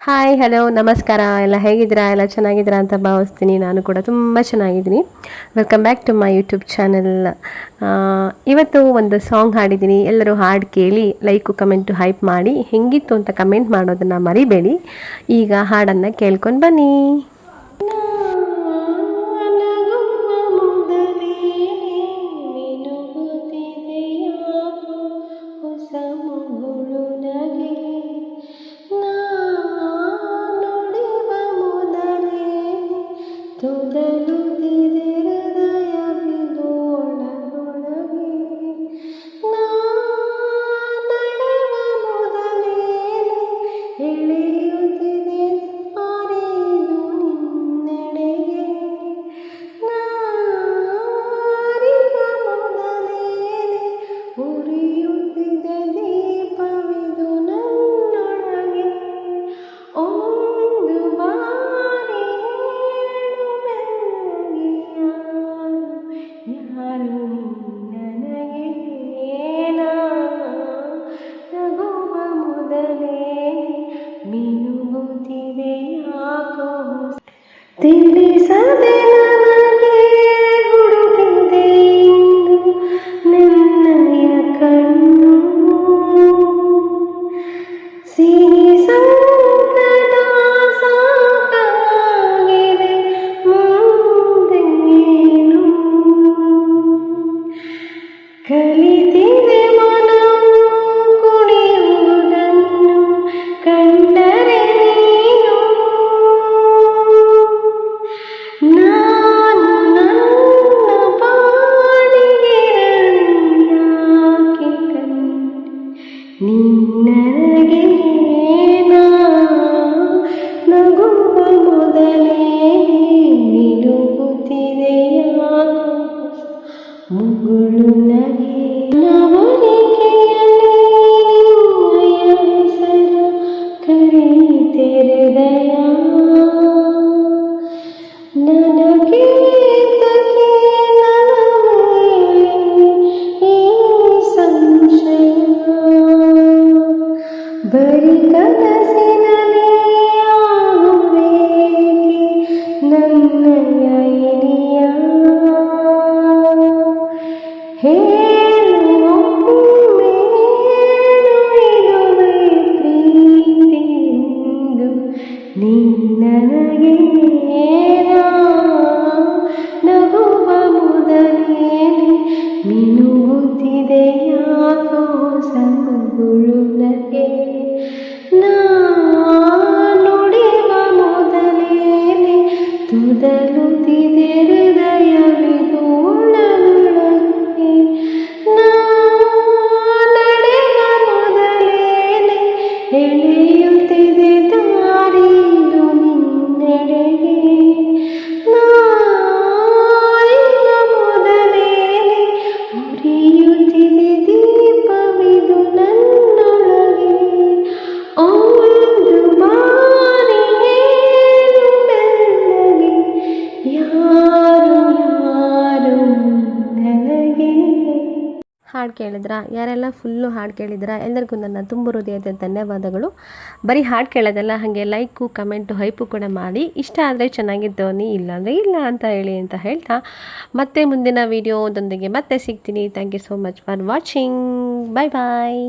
Hi hello ನಮಸ್ಕಾರ. ಎಲ್ಲ ಹೇಗಿದ್ದೀರಾ? ಎಲ್ಲ ಚೆನ್ನಾಗಿದ್ದೀರಾ ಅಂತ ಭಾವಿಸ್ತೀನಿ. ನಾನು ಕೂಡ ತುಂಬ ಚೆನ್ನಾಗಿದ್ದೀನಿ. Welcome back to my YouTube channel. ಇವತ್ತು ಒಂದು ಸಾಂಗ್ ಹಾಡಿದ್ದೀನಿ. ಎಲ್ಲರೂ ಹಾಡು ಕೇಳಿ ಲೈಕು ಕಮೆಂಟು ಹೈಪ್ ಮಾಡಿ ಹೆಂಗಿತ್ತು ಅಂತ ಕಮೆಂಟ್ ಮಾಡೋದನ್ನು ಮರಿಬೇಡಿ. ಈಗ ಹಾಡನ್ನು ಕೇಳ್ಕೊಂಡು ಬನ್ನಿ. ತಿಳಿಸದೆ ನನಗೆ ಹುಡುಕಿದೆ ಇಂದು ನಿನ್ನಯ ಕಣ್ಣು ಸಿಹಿ ಸಂಕಟ ಸಾಕಾಗಿದೆ ಮುಂದೇನು ಕಲಿತಿದೆ ಮನವು ಕುಣಿಯುವುದನ್ನು ಕಂಡರೆ ನೀನು ನಾನು ನನ್ನ ಪಾಡಿಗೆ ಯಾಕೆ ನಿನ್ನಗೆ ನಗುವ ಮೊದಲೇ ನಿಲುಗುತ್ತಿದೆ ಯಾಕೋ ಮುಗುಳು ನಗೆ ನವರಿಕೆಯಲ್ಲಿ ಹೆಸರ ಕರೆಯಿತೆರೆದಯ ನನಗೆ ತಲೆ ನನ್ನ ಈ ಸಂಶಯ ಬರಿ ಕನಸಿನಲ್ಲಿ ಆಗುವೇಕೆ ನನ್ನಯ ಇನಿಯ ಹೇಳುವೊಮ್ಮೆ ಇದುವೇ ಪ್ರೀತಿಯೆಂದು ನೀ ನನಗೆ ನಗುವ ಮೊದಲೇನೆ ಮಿನುಗುತ್ತಿದೆ ಯಾಕೋ ಸಂಗುಳು ನಗೆ ನುಡಿವ ಮೊದಲೇನೆ ತುದಲುತ್ತಿದೆ ಹೃದಯವಿದು ಒಳಗೊಳಗೆ ನಡೆವ ಮೊದಲೇನೆ ಎಳೆಯುತ್ತಿದೆ ದಾರಿದು ನಿನ್ನೆಡೆಗೆ ನಾರಿನ ಮೊದಲೇನೆ ಉರಿಯುತ್ತಿದೆ ದೀಪವಿದು ನನ್ನೊಳಗೆ ಒಂದು ಬಾರಿ ಹೇಳು ಮೆಲ್ಲಗೆ ಯಾರು ಯಾರು ನನಗೆ. ಹಾಡು ಕೇಳಿದ್ರಾ? ಯಾರೆಲ್ಲ ಫುಲ್ಲು ಹಾಡು ಕೇಳಿದ್ರಾ? ಎಲ್ಲರಿಗೂ ನನ್ನ ತುಂಬ ಹೃದಯದ ಧನ್ಯವಾದಗಳು. ಬರೀ ಹಾಡು ಕೇಳೋದಲ್ಲ, ಹಾಗೆ ಲೈಕು ಕಮೆಂಟು ಹೈಪು ಕೂಡ ಮಾಡಿ. ಇಷ್ಟ ಆದರೆ ಚೆನ್ನಾಗಿದ್ದವನಿ, ಇಲ್ಲಾಂದರೆ ಇಲ್ಲ ಅಂತ ಹೇಳಿ ಅಂತ ಹೇಳ್ತಾ ಮತ್ತೆ ಮುಂದಿನ ವೀಡಿಯೋದೊಂದಿಗೆ ಮತ್ತೆ ಸಿಗ್ತೀನಿ. Thank you so much for watching. Bye bye.